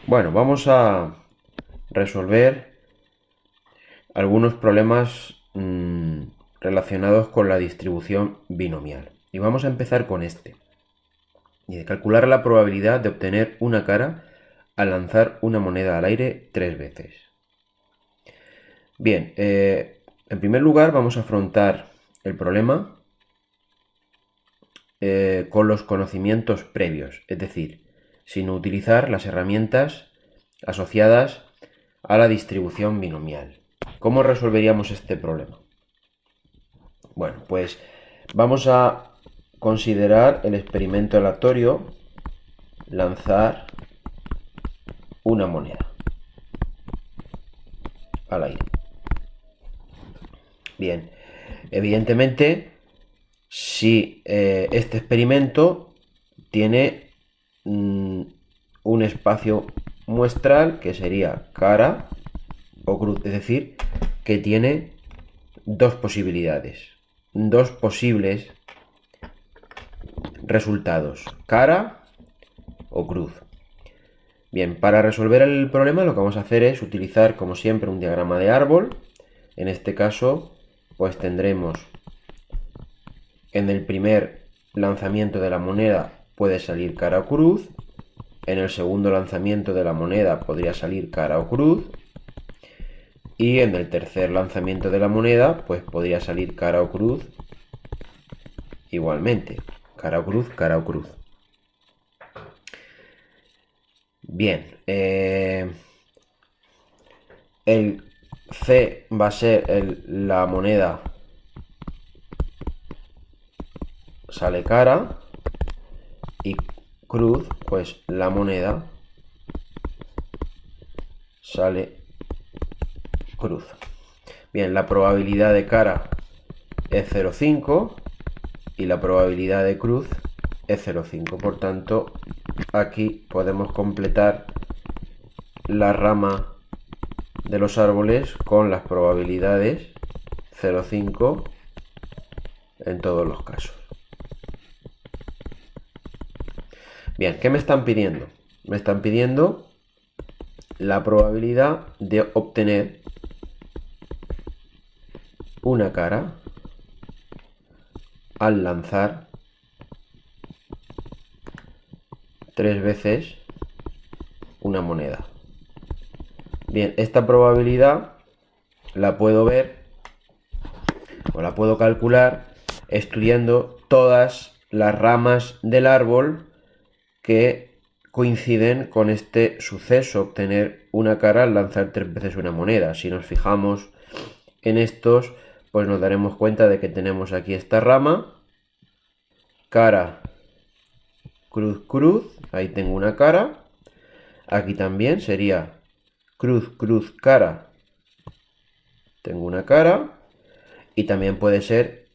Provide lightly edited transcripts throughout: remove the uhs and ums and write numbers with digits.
Bueno, vamos a resolver algunos problemas relacionados con la distribución binomial. Y vamos a empezar con este. Y de calcular la probabilidad de obtener una cara al lanzar una moneda al aire 3 veces. Bien, en primer lugar vamos a afrontar el problema con los conocimientos previos, es decir, sin utilizar las herramientas asociadas a la distribución binomial. ¿Cómo resolveríamos este problema? Bueno, pues vamos a considerar el experimento aleatorio lanzar una moneda al aire. Bien, evidentemente, si este experimento tiene un espacio muestral que sería cara o cruz, es decir, que tiene dos posibilidades, dos posibles resultados, cara o cruz. Bien, para resolver el problema lo que vamos a hacer es utilizar como siempre un diagrama de árbol. En este caso pues tendremos en el primer lanzamiento de la moneda puede salir cara o cruz, en el segundo lanzamiento de la moneda podría salir cara o cruz, y en el tercer lanzamiento de la moneda pues podría salir cara o cruz igualmente, cara o cruz, cara o cruz. Bien, el C va a ser la moneda sale cara y cruz, pues la moneda sale cruz. Bien, la probabilidad de cara es 0,5 y la probabilidad de cruz es 0,5. Por tanto, aquí podemos completar la rama de los árboles con las probabilidades 0,5 en todos los casos. Bien, ¿qué me están pidiendo? Me están pidiendo la probabilidad de obtener una cara al lanzar 3 veces una moneda. Bien, esta probabilidad la puedo ver o la puedo calcular estudiando todas las ramas del árbol que coinciden con este suceso, obtener una cara al lanzar 3 veces una moneda. Si nos fijamos en estos, pues nos daremos cuenta de que tenemos aquí esta rama, cara, cruz, cruz, ahí tengo una cara, aquí también sería cruz, cruz, cara, tengo una cara, y también puede ser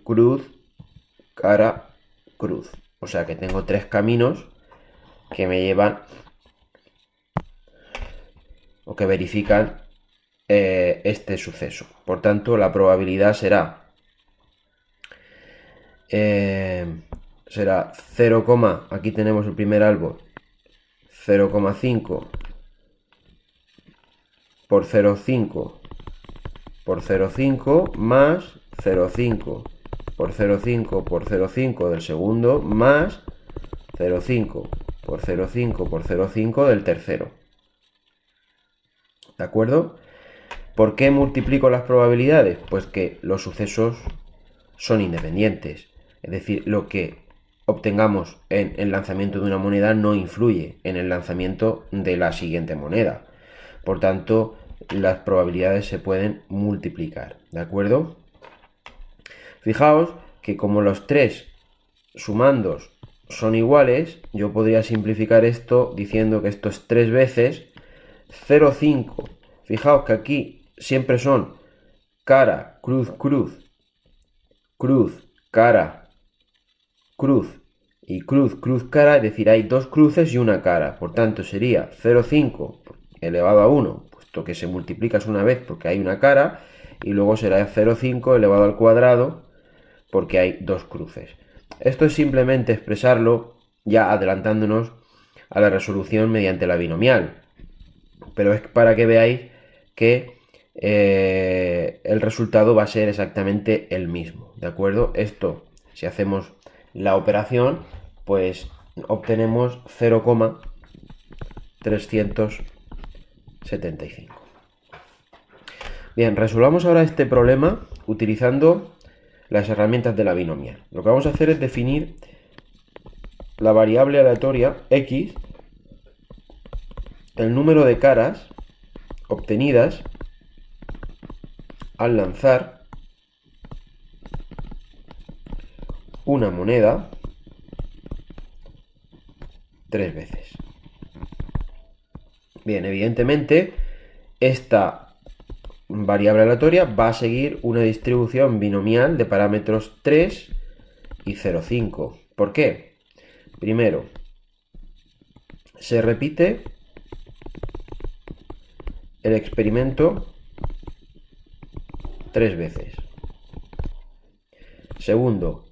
cruz, cara, cruz. O sea que tengo 3 caminos que me llevan o que verifican este suceso. Por tanto, la probabilidad será 0, aquí tenemos el primer árbol, 0,5 por 0,5 por 0,5 más 0,5 por 0,5 por 0,5 del segundo más 0,5 por 0,5 por 0,5 del tercero. ¿De acuerdo? ¿Por qué multiplico las probabilidades? Pues que los sucesos son independientes. Es decir, lo que obtengamos en el lanzamiento de una moneda no influye en el lanzamiento de la siguiente moneda. Por tanto, las probabilidades se pueden multiplicar. ¿De acuerdo? Fijaos que como los tres sumandos son iguales, yo podría simplificar esto diciendo que esto es 3 veces 0,5. Fijaos que aquí siempre son cara, cruz, cruz, cruz, cara, cruz y cruz, cruz, cara, es decir, hay dos cruces y una cara. Por tanto, sería 0,5 elevado a 1, puesto que se multiplica una vez porque hay una cara, y luego será 0,5 elevado al cuadrado porque hay dos cruces. Esto es simplemente expresarlo, ya adelantándonos, a la resolución mediante la binomial. Pero es para que veáis que el resultado va a ser exactamente el mismo, ¿de acuerdo? Esto, si hacemos la operación, pues obtenemos 0,375. Bien, resolvamos ahora este problema utilizando las herramientas de la binomial. Lo que vamos a hacer es definir la variable aleatoria x, el número de caras obtenidas al lanzar una moneda 3 veces. Bien, evidentemente esta variable aleatoria va a seguir una distribución binomial de parámetros 3 y 0,5. ¿Por qué? Primero, se repite el experimento 3 veces. Segundo,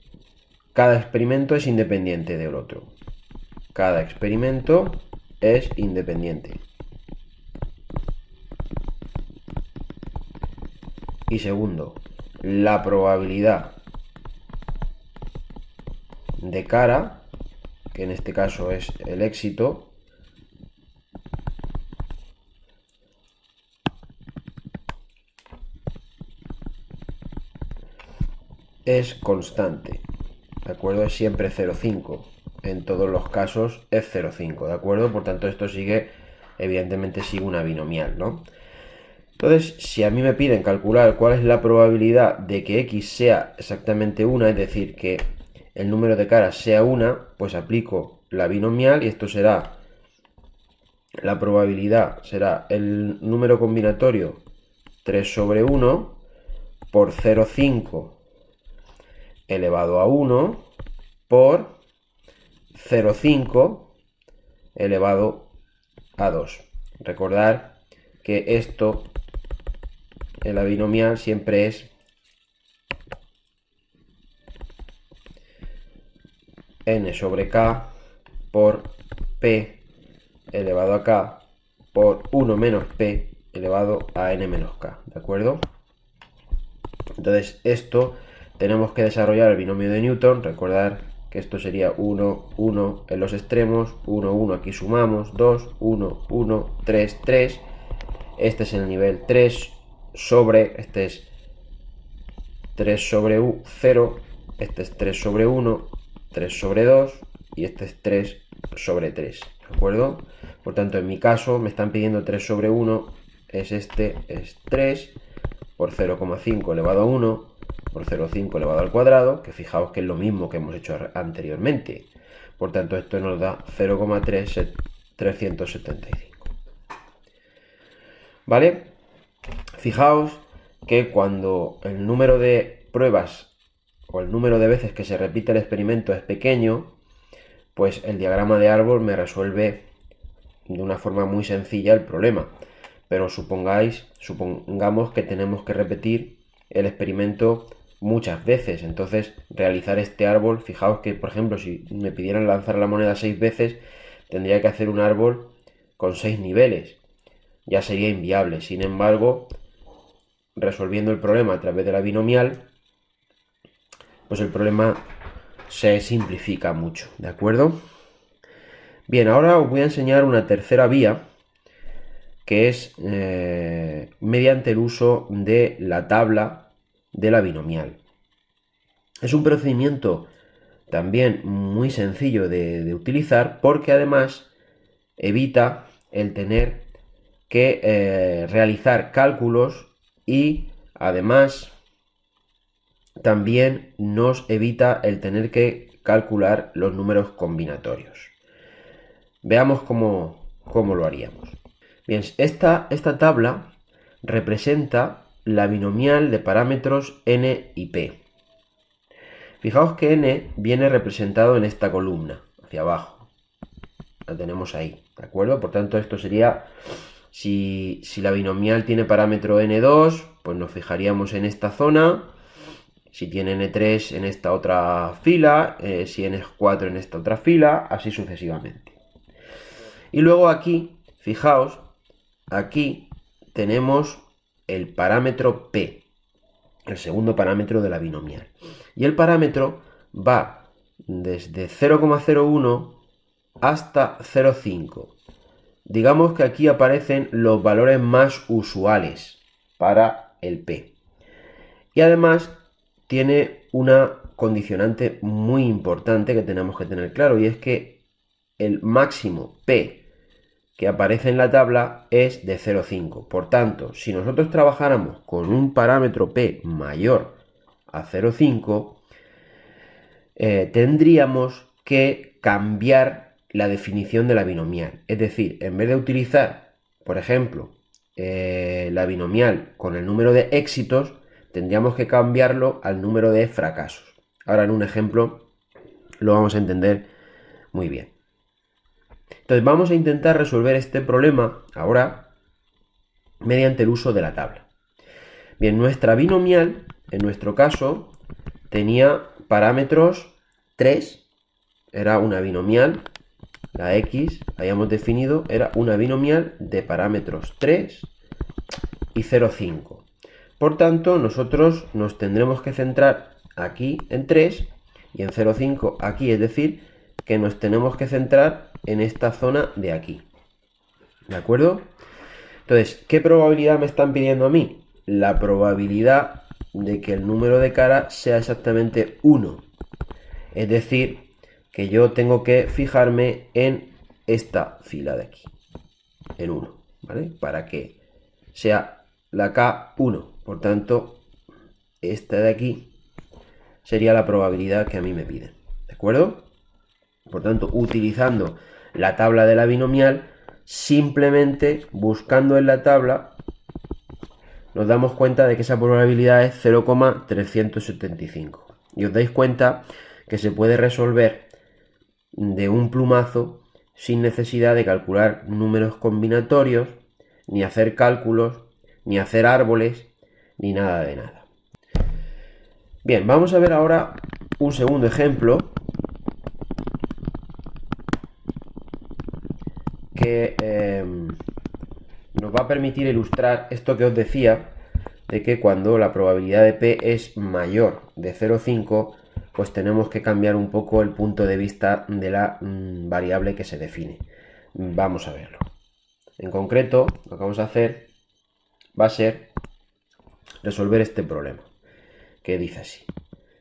cada experimento es independiente del otro. Cada experimento es independiente. Y segundo, la probabilidad de cara, que en este caso es el éxito, es constante, ¿de acuerdo? Es siempre 0,5. En todos los casos es 0,5, ¿de acuerdo? Por tanto, esto sigue, evidentemente sigue una binomial, ¿no? Entonces, si a mí me piden calcular cuál es la probabilidad de que x sea exactamente una, es decir, que el número de caras sea una, pues aplico la binomial y esto será, la probabilidad será el número combinatorio 3 sobre 1 por 0,5 elevado a 1 por 0,5 elevado a 2. Recordar que esto en la binomial siempre es n sobre k por p elevado a k por 1 menos p elevado a n menos k, ¿de acuerdo? Entonces esto tenemos que desarrollar el binomio de Newton. Recordar que esto sería 1, 1 en los extremos, 1, 1 aquí sumamos, 2, 1, 1, 3, 3. Este es el nivel 3 sobre, este es 3 sobre 0, este es 3 sobre 1, 3 sobre 2 y este es 3 sobre 3, ¿de acuerdo? Por tanto, en mi caso me están pidiendo 3 sobre 1, es 3 por 0,5 elevado a 1 por 0,5 elevado al cuadrado, que fijaos que es lo mismo que hemos hecho anteriormente. Por tanto, esto nos da 0,375. ¿Vale? Fijaos que cuando el número de pruebas o el número de veces que se repite el experimento es pequeño, pues el diagrama de árbol me resuelve de una forma muy sencilla el problema. Pero supongamos que tenemos que repetir el experimento muchas veces. Entonces, realizar este árbol, fijaos que, por ejemplo, si me pidieran lanzar la moneda 6 veces, tendría que hacer un árbol con 6 niveles. Ya sería inviable. Sin embargo, resolviendo el problema a través de la binomial, pues el problema se simplifica mucho, ¿de acuerdo? Bien, ahora os voy a enseñar una tercera vía, que es mediante el uso de la tabla de la binomial. Es un procedimiento también muy sencillo de utilizar, porque además evita el tener que realizar cálculos y además también nos evita el tener que calcular los números combinatorios. Veamos cómo lo haríamos. Bien, esta tabla representa la binomial de parámetros n y p. Fijaos que n viene representado en esta columna, hacia abajo. La tenemos ahí, ¿de acuerdo? Por tanto, esto sería, si la binomial tiene parámetro n2, pues nos fijaríamos en esta zona. Si tiene n3 en esta otra fila, si n es 4 en esta otra fila, así sucesivamente. Y luego aquí, fijaos, aquí tenemos el parámetro P, el segundo parámetro de la binomial. Y el parámetro va desde 0,01 hasta 0,5. Digamos que aquí aparecen los valores más usuales para el P. Y además tiene una condicionante muy importante que tenemos que tener claro, y es que el máximo P que aparece en la tabla es de 0,5. Por tanto, si nosotros trabajáramos con un parámetro P mayor a 0,5, tendríamos que cambiar la definición de la binomial. Es decir, en vez de utilizar, por ejemplo, la binomial con el número de éxitos, tendríamos que cambiarlo al número de fracasos. Ahora en un ejemplo lo vamos a entender muy bien. Entonces vamos a intentar resolver este problema ahora mediante el uso de la tabla. Bien, nuestra binomial, en nuestro caso, tenía parámetros 3, era una binomial, la x, habíamos definido, era una binomial de parámetros 3 y 0,5. Por tanto, nosotros nos tendremos que centrar aquí en 3 y en 0,5 aquí, es decir, que nos tenemos que centrar en esta zona de aquí. ¿De acuerdo? Entonces, ¿qué probabilidad me están pidiendo a mí? La probabilidad de que el número de cara sea exactamente 1. Es decir, que yo tengo que fijarme en esta fila de aquí, en 1, ¿vale? Para que sea la K1. Por tanto, esta de aquí sería la probabilidad que a mí me piden. ¿De acuerdo? Por tanto, utilizando la tabla de la binomial, simplemente buscando en la tabla, nos damos cuenta de que esa probabilidad es 0,375. Y os dais cuenta que se puede resolver de un plumazo sin necesidad de calcular números combinatorios, ni hacer cálculos, ni hacer árboles, ni nada de nada. Bien, vamos a ver ahora un segundo ejemplo que nos va a permitir ilustrar esto que os decía, de que cuando la probabilidad de P es mayor de 0,5, pues tenemos que cambiar un poco el punto de vista de la variable que se define. Vamos a verlo. En concreto, lo que vamos a hacer va a ser resolver este problema, que dice así: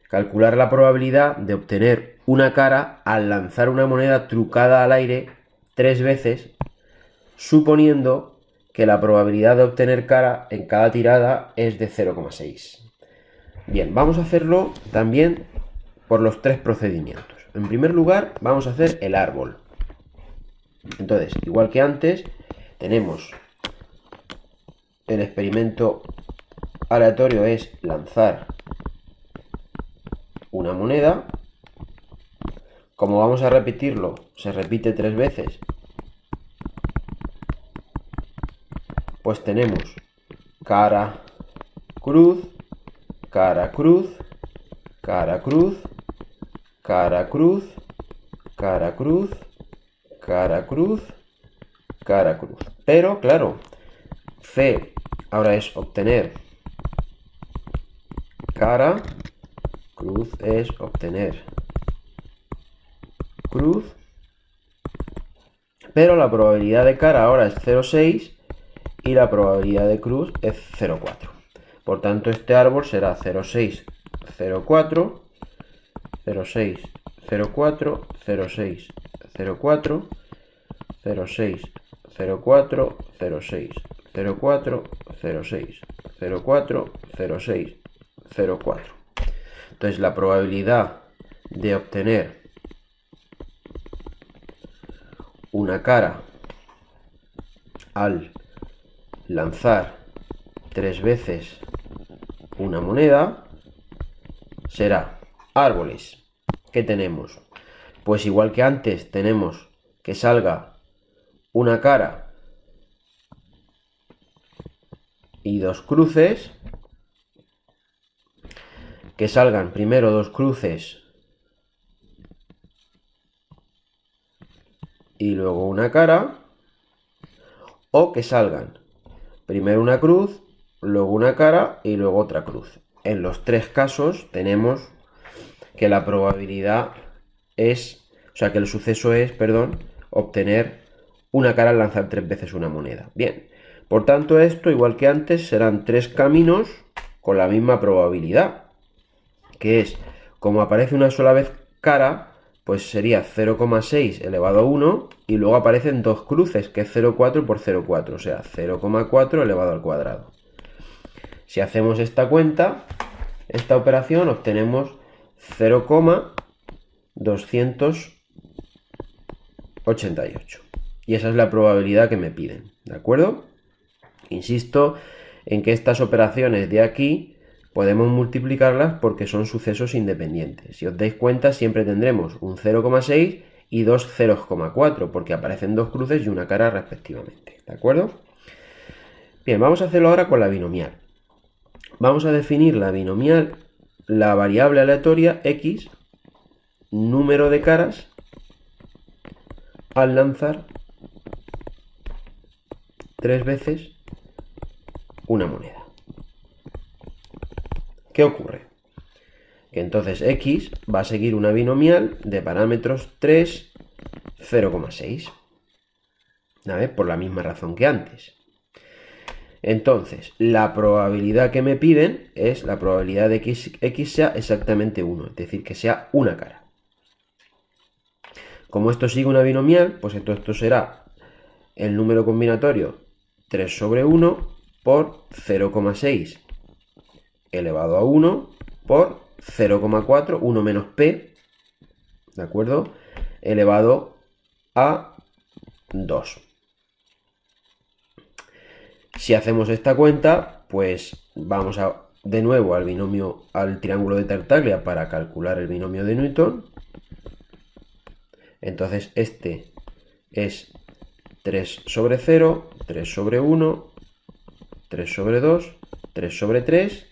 calcular la probabilidad de obtener una cara al lanzar una moneda trucada al aire 3 veces, suponiendo que la probabilidad de obtener cara en cada tirada es de 0,6. Bien, vamos a hacerlo también por los 3 procedimientos. En primer lugar, vamos a hacer el árbol. Entonces, igual que antes, tenemos el experimento aleatorio, es lanzar una moneda. Como vamos a repetirlo, se repite 3 veces, pues tenemos cara, cruz, cara, cruz, cara, cruz, cara, cruz, cara, cruz, cara, cruz, cara, cruz. Pero, claro, C ahora es obtener cara, cruz es obtener cruz, pero la probabilidad de cara ahora es 0,6 y la probabilidad de cruz es 0,4. Por tanto, este árbol será 0,6, 0,4, 0,6, 0,4, 0,6, 0,4, 0,6, 0,4, 0,6, 0,4, 0,6, 0,4, 0,6, 0,4. Entonces, la probabilidad de obtener una cara al lanzar 3 veces una moneda será árboles. ¿Qué tenemos? Pues igual que antes tenemos que salga una cara y 2 cruces, que salgan primero 2 cruces y luego una cara, o que salgan primero una cruz, luego una cara y luego otra cruz. En los tres casos tenemos que la probabilidad es, o sea, que el suceso es, perdón, obtener una cara al lanzar 3 veces una moneda. Bien, por tanto esto, igual que antes, serán 3 caminos con la misma probabilidad, que es, como aparece una sola vez cara, pues sería 0,6 elevado a 1, y luego aparecen dos cruces, que es 0,4 por 0,4, o sea, 0,4 elevado al cuadrado. Si hacemos esta cuenta, esta operación, obtenemos 0,288. Y esa es la probabilidad que me piden, ¿de acuerdo? Insisto en que estas operaciones de aquí podemos multiplicarlas porque son sucesos independientes. Si os dais cuenta, siempre tendremos un 0,6 y dos 0,4, porque aparecen dos cruces y una cara respectivamente, ¿de acuerdo? Bien, vamos a hacerlo ahora con la binomial. Vamos a definir la binomial, la variable aleatoria x, número de caras al lanzar 3 veces una moneda. ¿Qué ocurre? Que entonces x va a seguir una binomial de parámetros 3, 0,6. ¿Vale? Por la misma razón que antes. Entonces, la probabilidad que me piden es la probabilidad de que x sea exactamente 1, es decir, que sea una cara. Como esto sigue una binomial, pues entonces esto será el número combinatorio 3 sobre 1 por 0,6 elevado a 1 por 0,4, 1 menos p, ¿de acuerdo? Elevado a 2. Si hacemos esta cuenta, pues vamos de nuevo al binomio, al triángulo de Tartaglia para calcular el binomio de Newton. Entonces este es 3 sobre 0, 3 sobre 1, 3 sobre 2, 3 sobre 3,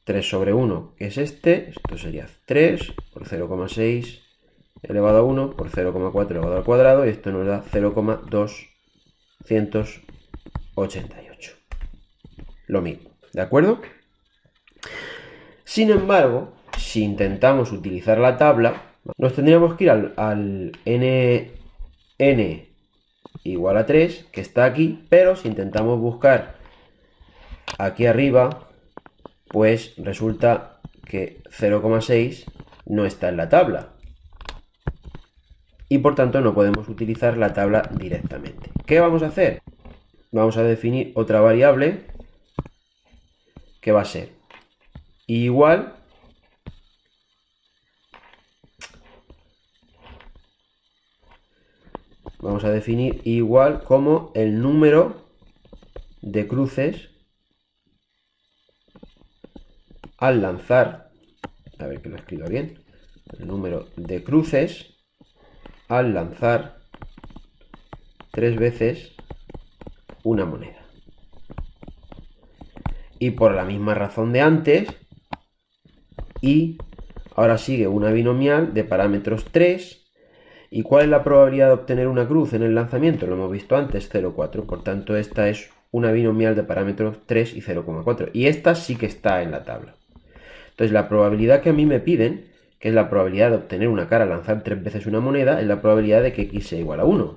3 sobre 1, que es esto sería 3 por 0,6 elevado a 1 por 0,4 elevado al cuadrado, y esto nos da 0,288. Lo mismo, ¿de acuerdo? Sin embargo, si intentamos utilizar la tabla, nos tendríamos que ir al n igual a 3, que está aquí, pero si intentamos buscar aquí arriba, pues resulta que 0,6 no está en la tabla. Y por tanto no podemos utilizar la tabla directamente. ¿Qué vamos a hacer? Vamos a definir otra variable que va a ser igual vamos a definir igual como el número de cruces al lanzar, a ver que lo escriba bien, el número de cruces al lanzar 3 veces una moneda. Y por la misma razón de antes, y ahora sigue una binomial de parámetros 3. ¿Y cuál es la probabilidad de obtener una cruz en el lanzamiento? Lo hemos visto antes, 0,4. Por tanto, esta es una binomial de parámetros 3 y 0,4. Y esta sí que está en la tabla. Entonces, la probabilidad que a mí me piden, que es la probabilidad de obtener una cara al lanzar 3 veces una moneda, es la probabilidad de que x sea igual a 1.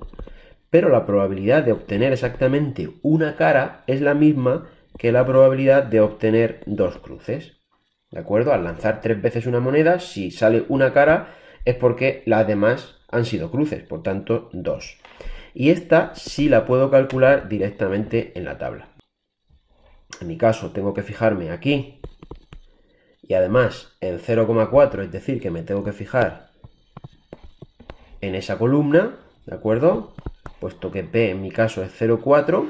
Pero la probabilidad de obtener exactamente una cara es la misma que la probabilidad de obtener dos cruces. ¿De acuerdo? Al lanzar 3 veces una moneda, si sale una cara, es porque las demás han sido cruces, por tanto 2. Y esta sí la puedo calcular directamente en la tabla. En mi caso tengo que fijarme aquí y además en 0,4, es decir, que me tengo que fijar en esa columna, ¿de acuerdo? Puesto que P en mi caso es 0,4,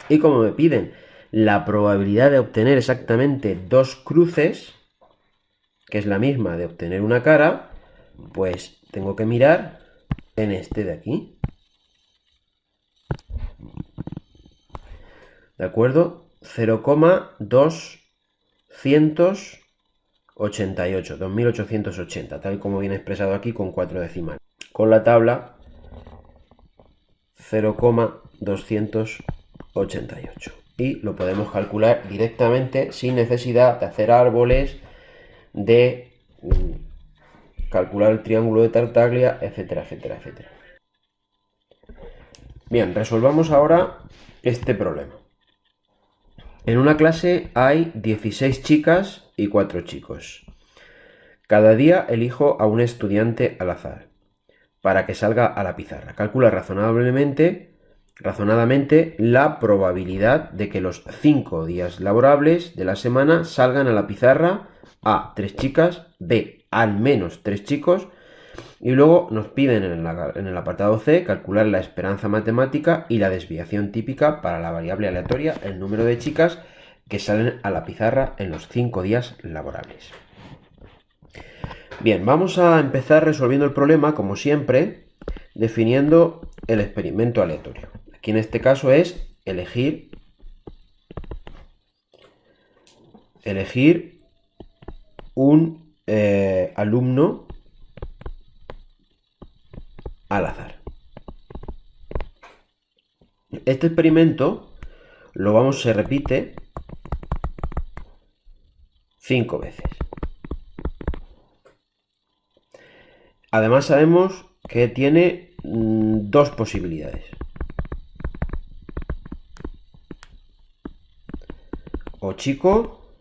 y como me piden la probabilidad de obtener exactamente dos cruces, que es la misma de obtener una cara, pues tengo que mirar en este de aquí. ¿De acuerdo? 0,288, 2880, tal como viene expresado aquí con 4 decimales. con la tabla 0,288. Y lo podemos calcular directamente sin necesidad de hacer árboles, de calcular el triángulo de Tartaglia, etcétera, etcétera, etcétera. Bien, resolvamos ahora este problema. En una clase hay 16 chicas y 4 chicos. Cada día elijo a un estudiante al azar para que salga a la pizarra. Calcula razonadamente la probabilidad de que los 5 días laborables de la semana salgan a la pizarra: A, 3 chicas; B, al menos 3 chicos. Y luego nos piden en el apartado C calcular la esperanza matemática y la desviación típica para la variable aleatoria, el número de chicas que salen a la pizarra en los 5 días laborables. Bien, vamos a empezar resolviendo el problema, como siempre, definiendo el experimento aleatorio. Aquí en este caso es elegir un alumno al azar. Este experimento se repite 5 veces. Además sabemos que tiene 2 posibilidades: o chico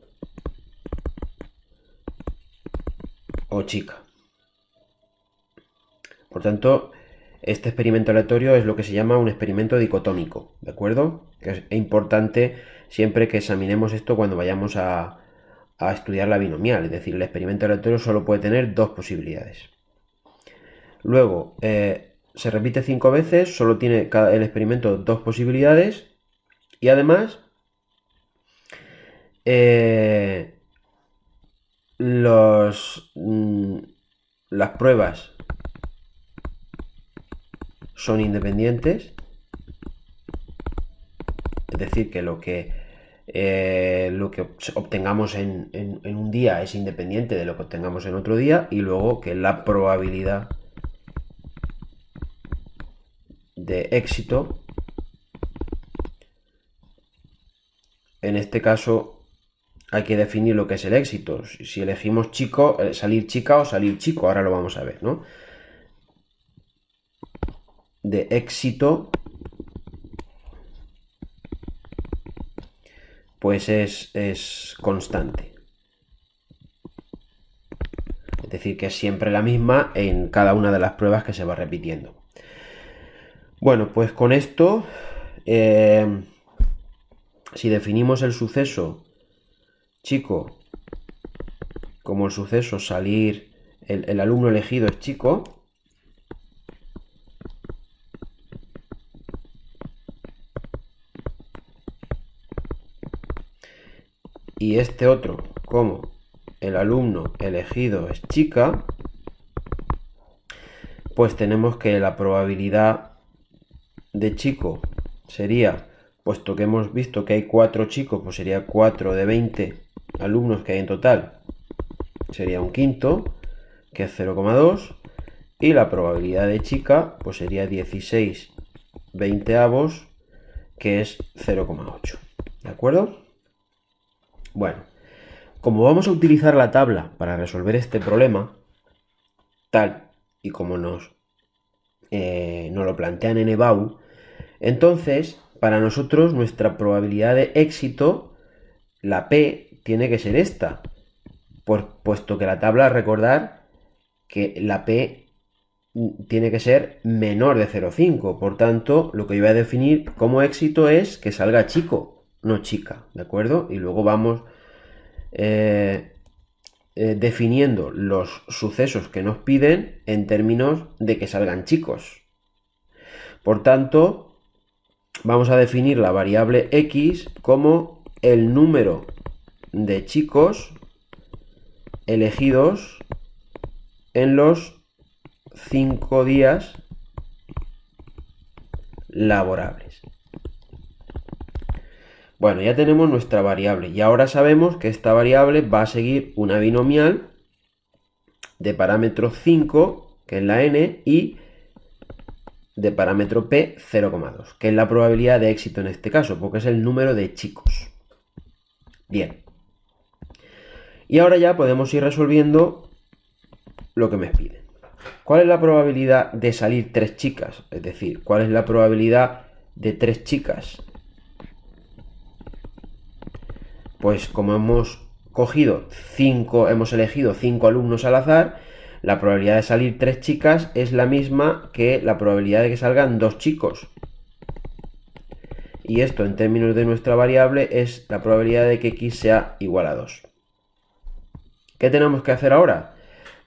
o chica. Por tanto, este experimento aleatorio es lo que se llama un experimento dicotómico, ¿de acuerdo? Que es importante siempre que examinemos esto cuando vayamos a estudiar la binomial. Es decir, el experimento aleatorio solo puede tener 2 posibilidades. Luego, se repite 5 veces, solo tiene el experimento 2 posibilidades, y además las pruebas son independientes, es decir, que lo que obtengamos en un día es independiente de lo que obtengamos en otro día, y luego que la probabilidad de éxito, en este caso hay que definir lo que es el éxito. Si elegimos chico, salir chica o salir chico, ahora lo vamos a ver, ¿no? De éxito, pues es constante. Es decir, que es siempre la misma en cada una de las pruebas que se va repitiendo. Bueno, pues con esto, si definimos el suceso chico como el suceso salir, el alumno elegido es chico, y este otro como el alumno elegido es chica, pues tenemos que la probabilidad de chico sería, puesto que hemos visto que hay 4 chicos, pues sería 4 de 20 alumnos que hay en total, sería un quinto, que es 0,2, y la probabilidad de chica pues sería 16 veinteavos, que es 0,8. ¿De acuerdo? Bueno, como vamos a utilizar la tabla para resolver este problema, tal y como nos lo plantean en EBAU, entonces para nosotros nuestra probabilidad de éxito, la P, tiene que ser esta, puesto que la tabla, recordar que la P tiene que ser menor de 0,5. Por tanto, lo que yo voy a definir como éxito es que salga chico, no chica, ¿de acuerdo? Y luego vamos definiendo los sucesos que nos piden en términos de que salgan chicos. Por tanto, vamos a definir la variable x como el número de chicos elegidos en los 5 días laborables. Bueno, ya tenemos nuestra variable y ahora sabemos que esta variable va a seguir una binomial de parámetro 5 que es la n, y de parámetro p, 0,2, que es la probabilidad de éxito en este caso, porque es el número de chicos. Bien. Y ahora ya podemos ir resolviendo lo que me piden. ¿Cuál es la probabilidad de salir 3 chicas? Es decir, ¿cuál es la probabilidad de 3 chicas? Pues como hemos elegido 5 alumnos al azar, la probabilidad de salir 3 chicas es la misma que la probabilidad de que salgan 2 chicos. Y esto en términos de nuestra variable es la probabilidad de que x sea igual a 2. ¿Qué tenemos que hacer ahora?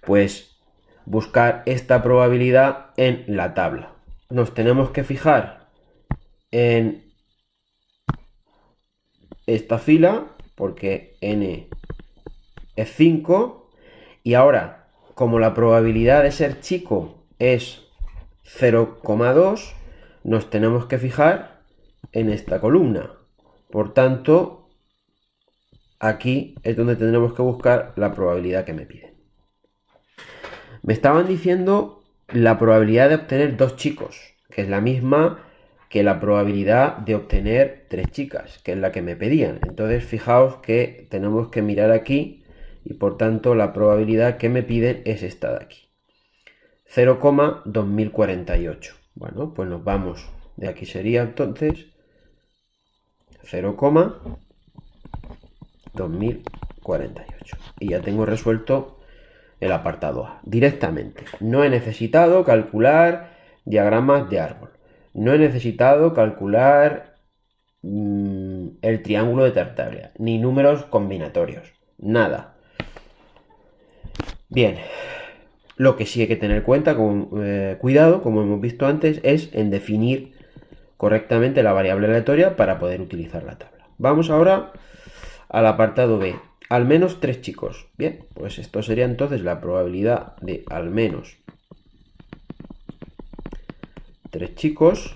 Pues buscar esta probabilidad en la tabla. Nos tenemos que fijar en esta fila porque n es 5 y ahora, como la probabilidad de ser chico es 0,2, nos tenemos que fijar en esta columna. Por tanto, aquí es donde tendremos que buscar la probabilidad que me piden. Me estaban diciendo la probabilidad de obtener 2 chicos, que es la misma que la probabilidad de obtener 3 chicas, que es la que me pedían. Entonces, fijaos que tenemos que mirar aquí y por tanto la probabilidad que me piden es esta de aquí. 0,2048. Bueno, pues nos vamos. De aquí sería entonces 0,2048. Y ya tengo resuelto el apartado A directamente. No he necesitado calcular diagramas de árbol. No he necesitado calcular el triángulo de Tartaglia, ni números combinatorios. Nada. Bien. Lo que sí hay que tener cuenta, cuidado, como hemos visto antes, es en definir correctamente la variable aleatoria para poder utilizar la tabla. Vamos ahora al apartado B. Al menos 3 chicos. Bien, pues esto sería entonces la probabilidad de al menos 3 chicos.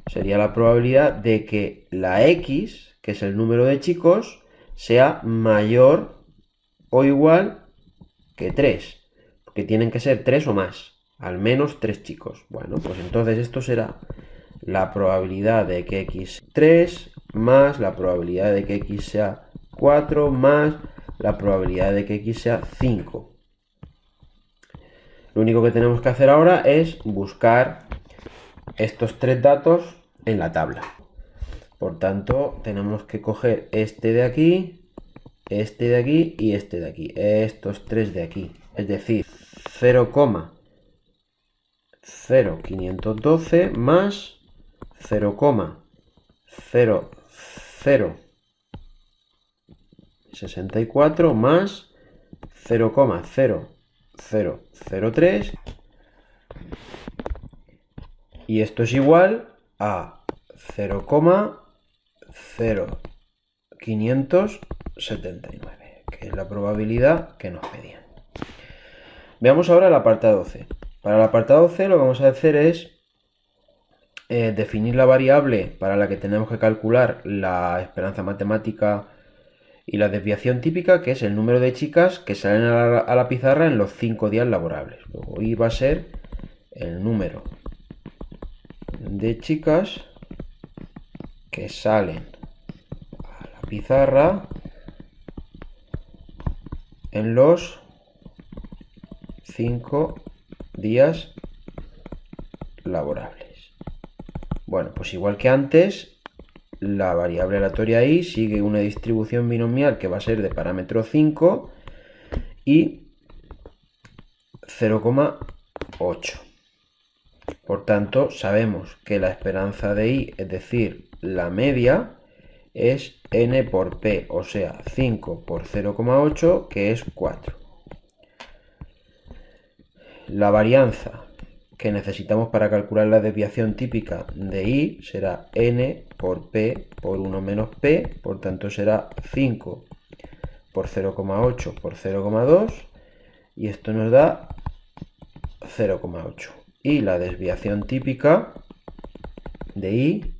Sería la probabilidad de que la x, que es el número de chicos, sea mayor o igual que 3. Porque tienen que ser 3 o más. Al menos 3 chicos. Bueno, pues entonces esto será la probabilidad de que x 3 más la probabilidad de que x sea 4 más la probabilidad de que x sea 5. Lo único que tenemos que hacer ahora es buscar estos 3 datos en la tabla. Por tanto, tenemos que coger este de aquí, este de aquí y este de aquí. Estos 3 de aquí. Es decir, 0,0512 más 0,0064 más 0,0003 y esto es igual a 0,0579, que es la probabilidad que nos pedían. Veamos ahora el apartado C. Para el apartado C lo que vamos a hacer es definir la variable para la que tenemos que calcular la esperanza matemática y la desviación típica, que es el número de chicas que salen a la pizarra en los 5 días laborables. Luego y va a ser el número de chicas que salen a la pizarra en los 5 días laborables. Bueno, pues igual que antes, la variable aleatoria i sigue una distribución binomial que va a ser de parámetro 5 y 0,8. Por tanto, sabemos que la esperanza de i, es decir, la media, es n por p, o sea, 5 por 0,8, que es 4. La varianza que necesitamos para calcular la desviación típica de i será n por p por 1 menos p, por tanto será 5 por 0,8 por 0,2 y esto nos da 0,8. Y la desviación típica de i,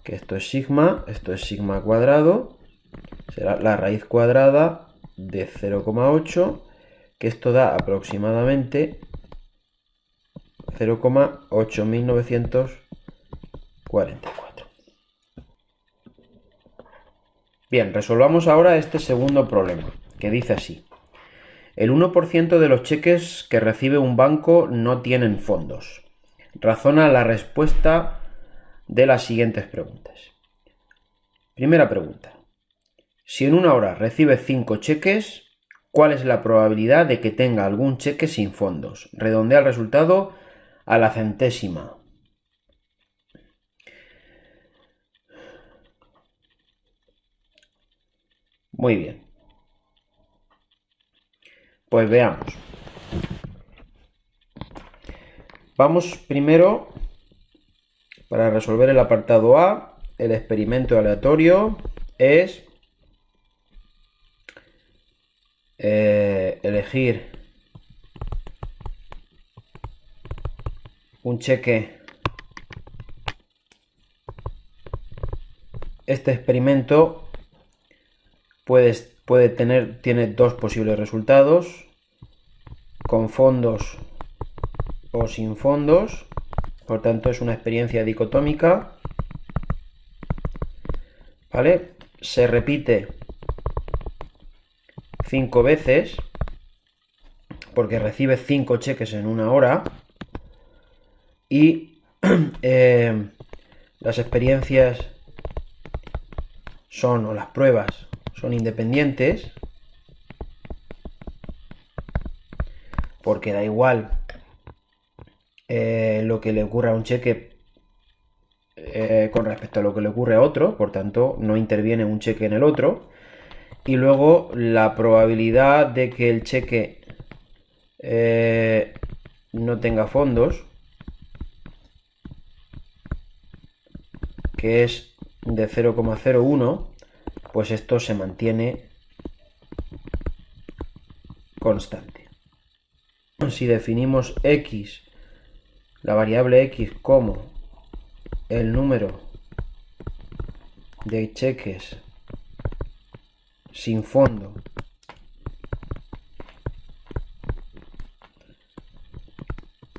que esto es sigma cuadrado, será la raíz cuadrada de 0,8, que esto da aproximadamente 0,8944. Bien, resolvamos ahora este segundo problema, que dice así. El 1% de los cheques que recibe un banco no tienen fondos. Razona la respuesta de las siguientes preguntas. Primera pregunta. Si en una hora recibe 5 cheques, ¿cuál es la probabilidad de que tenga algún cheque sin fondos? Redondea el resultado a la centésima. Muy bien. Pues veamos. Vamos primero, para resolver el apartado A, el experimento aleatorio es elegir un cheque. Este experimento tiene dos posibles resultados, con fondos o sin fondos, por tanto es una experiencia dicotómica, ¿vale? Se repite 5 veces, porque recibe 5 cheques en una hora, y las experiencias o las pruebas son independientes, porque da igual lo que le ocurra a un cheque con respecto a lo que le ocurre a otro, por tanto no interviene un cheque en el otro. Y luego la probabilidad de que el cheque no tenga fondos, que es de 0,01, pues esto se mantiene constante. Si definimos x, la variable x, como el número de cheques sin fondo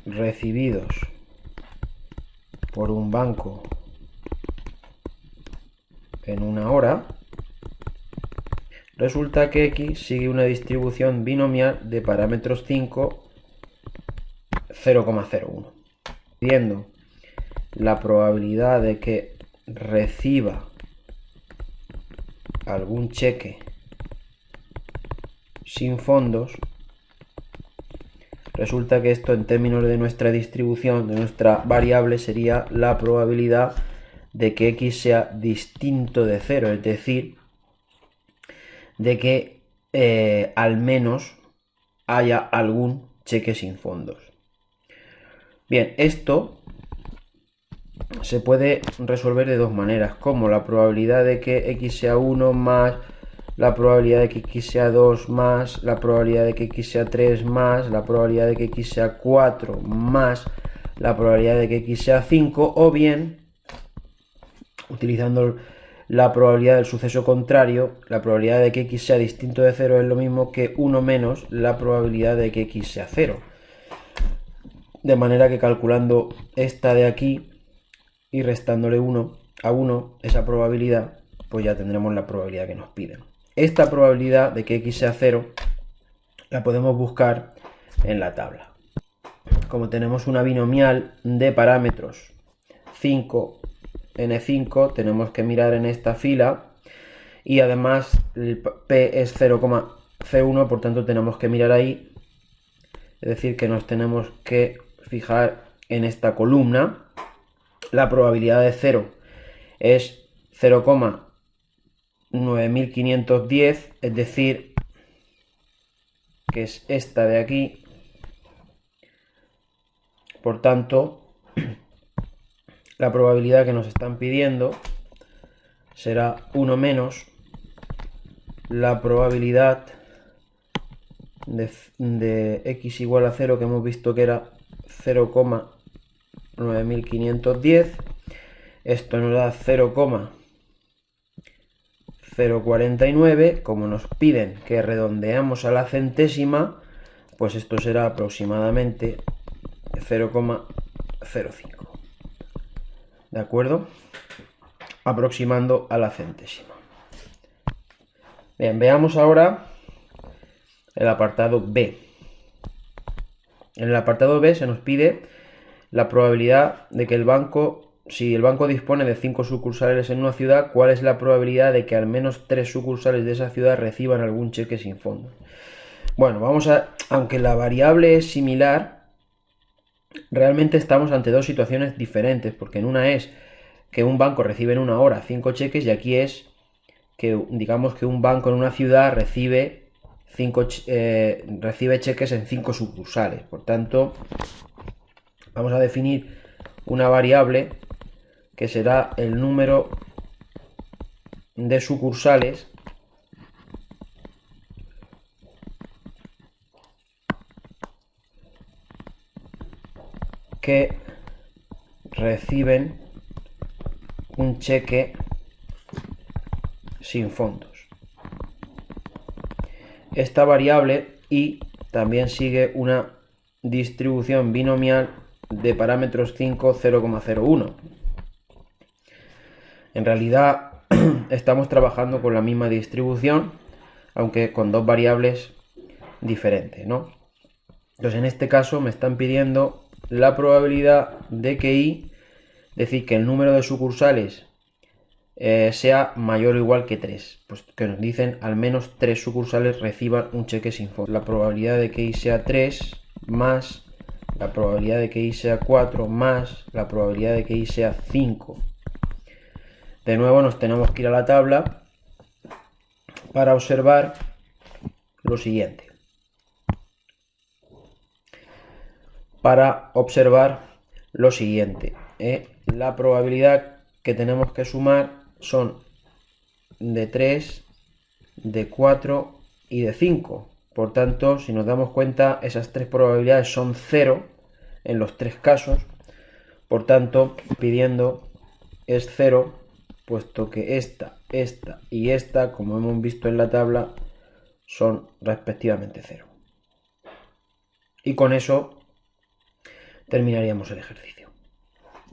recibidos por un banco en una hora, resulta que x sigue una distribución binomial de parámetros 5, 0,01. Viendo la probabilidad de que reciba algún cheque sin fondos, resulta que esto en términos de nuestra distribución, de nuestra variable, sería la probabilidad de que x sea distinto de 0, es decir, de que al menos haya algún cheque sin fondos. Bien, esto se puede resolver de dos maneras, como la probabilidad de que x sea 1 más la probabilidad de que x sea 2 más la probabilidad de que x sea 3 más la probabilidad de que x sea 4 más la probabilidad de que x sea 5, o bien utilizando la probabilidad del suceso contrario, la probabilidad de que x sea distinto de 0 es lo mismo que 1 menos la probabilidad de que x sea 0. De manera que calculando esta de aquí y restándole 1 a 1 esa probabilidad, pues ya tendremos la probabilidad que nos piden. Esta probabilidad de que x sea 0 la podemos buscar en la tabla. Como tenemos una binomial de parámetros 5 n5, tenemos que mirar en esta fila, y además el p es 0,c1, por tanto tenemos que mirar ahí, es decir, que nos tenemos que fijar en esta columna. La probabilidad de 0 es 0,9510, es decir, que es esta de aquí. Por tanto, la probabilidad que nos están pidiendo será 1 menos la probabilidad de x igual a 0, que hemos visto que era 0,9510. Esto nos da 0,049. Como nos piden que redondeamos a la centésima, pues esto será aproximadamente 0,05. ¿De acuerdo? Aproximando a la centésima. Bien, veamos ahora el apartado B. En el apartado B se nos pide la probabilidad de que el banco, si el banco dispone de 5 sucursales en una ciudad, ¿cuál es la probabilidad de que al menos 3 sucursales de esa ciudad reciban algún cheque sin fondo? Bueno, aunque la variable es similar, realmente estamos ante dos situaciones diferentes, porque en una es que un banco recibe en una hora 5 cheques y aquí es que, digamos, que un banco en una ciudad recibe cheques en 5 sucursales. Por tanto, vamos a definir una variable que será el número de sucursales que reciben un cheque sin fondos. Esta variable y también sigue una distribución binomial de parámetros 5, 0,01. En realidad estamos trabajando con la misma distribución, aunque con dos variables diferentes, ¿no? Entonces en este caso me están pidiendo la probabilidad de que I, es decir, que el número de sucursales sea mayor o igual que 3, pues que nos dicen al menos 3 sucursales reciban un cheque sin fondo. La probabilidad de que I sea 3 más la probabilidad de que I sea 4 más la probabilidad de que I sea 5. De nuevo nos tenemos que ir a la tabla para observar lo siguiente. La probabilidad que tenemos que sumar son de 3, de 4 y de 5. Por tanto, si nos damos cuenta, esas tres probabilidades son 0 en los tres casos. Por tanto, pidiendo es 0, puesto que esta y esta, como hemos visto en la tabla, son respectivamente 0. Y con eso terminaríamos el ejercicio.